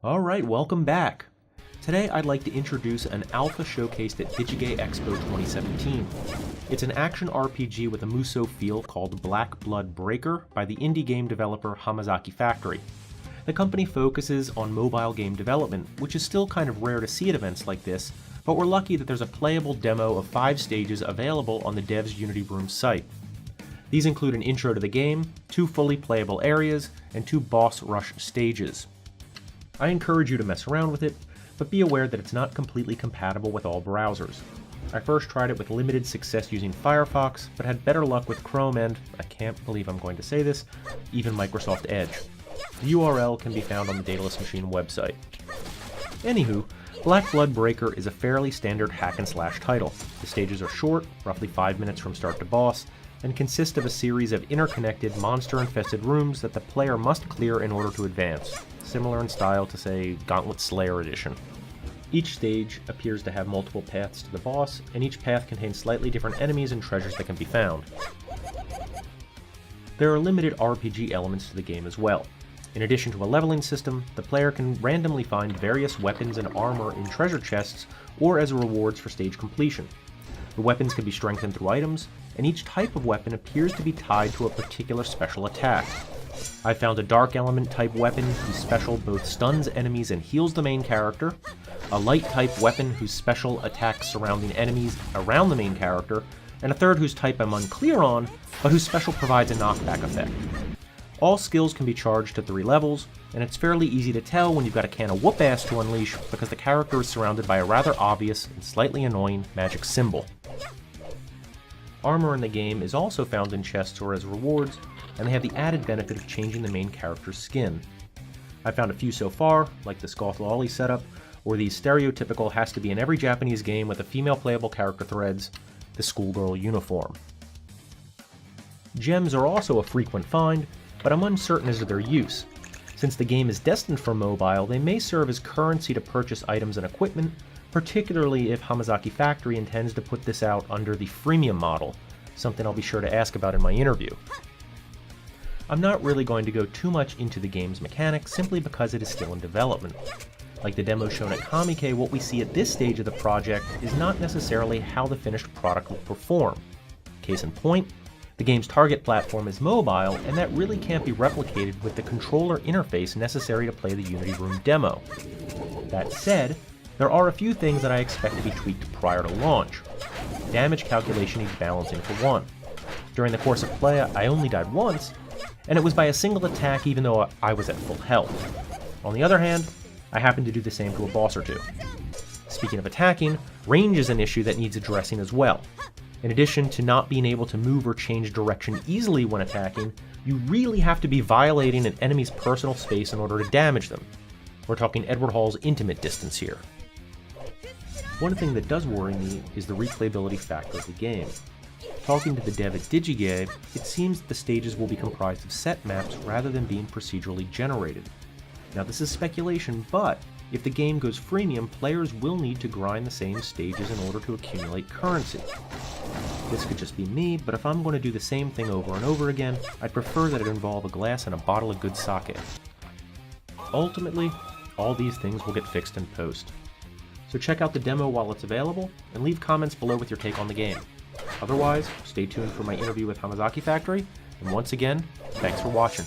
Alright, welcome back. Today I'd like to introduce an alpha showcased at Digige Expo 2017. It's an action RPG with a Muso feel called Black Blood Breaker by the indie game developer Hamazaki Factory. The company focuses on mobile game development, which is still kind of rare to see at events like this, but we're lucky that there's a playable demo of 5 stages available on the dev's Unity Room site. These include an intro to the game, 2 fully playable areas, and 2 boss rush stages. I encourage you to mess around with it, but be aware that it's not completely compatible with all browsers. I first tried it with limited success using Firefox, but had better luck with Chrome and, I can't believe I'm going to say this, even Microsoft Edge. The URL can be found on the Daedalus Machine website. Anywho, Black Blood Breaker is a fairly standard hack-and-slash title. The stages are short, roughly 5 minutes from start to boss, and consist of a series of interconnected, monster-infested rooms that the player must clear in order to advance, similar in style to, say, Gauntlet Slayer Edition. Each stage appears to have multiple paths to the boss, and each path contains slightly different enemies and treasures that can be found. There are limited RPG elements to the game as well. In addition to a leveling system, the player can randomly find various weapons and armor in treasure chests or as rewards for stage completion. The weapons can be strengthened through items, and each type of weapon appears to be tied to a particular special attack. I found a dark element type weapon whose special both stuns enemies and heals the main character, a light type weapon whose special attacks surrounding enemies around the main character, and a third whose type I'm unclear on, but whose special provides a knockback effect. All skills can be charged to 3 levels, and it's fairly easy to tell when you've got a can of whoop-ass to unleash because the character is surrounded by a rather obvious and slightly annoying magic symbol. Armor in the game is also found in chests or as rewards, and they have the added benefit of changing the main character's skin. I've found a few so far, like the Scoth-Lolly setup, or the stereotypical has to be in every Japanese game with a female playable character threads, the schoolgirl uniform. Gems are also a frequent find, but I'm uncertain as to their use. Since the game is destined for mobile, they may serve as currency to purchase items and equipment, particularly if Hamazaki Factory intends to put this out under the freemium model, something I'll be sure to ask about in my interview. I'm not really going to go too much into the game's mechanics simply because it is still in development. Like the demo shown at Comic-Con, what we see at this stage of the project is not necessarily how the finished product will perform. Case in point, the game's target platform is mobile, and that really can't be replicated with the controller interface necessary to play the Unity Room demo. That said, there are a few things that I expect to be tweaked prior to launch. Damage calculation needs balancing for one. During the course of play, I only died once, and it was by a single attack even though I was at full health. On the other hand, I happened to do the same to a boss or two. Speaking of attacking, range is an issue that needs addressing as well. In addition to not being able to move or change direction easily when attacking, you really have to be violating an enemy's personal space in order to damage them. We're talking Edward Hall's intimate distance here. One thing that does worry me is the replayability factor of the game. Talking to the dev at Digige, it seems that the stages will be comprised of set maps rather than being procedurally generated. Now this is speculation, but if the game goes freemium, players will need to grind the same stages in order to accumulate currency. This could just be me, but if I'm going to do the same thing over and over again, I'd prefer that it involve a glass and a bottle of good sake. Ultimately, all these things will get fixed in post. So check out the demo while it's available, and leave comments below with your take on the game. Otherwise, stay tuned for my interview with Hamazaki Factory, and once again, thanks for watching.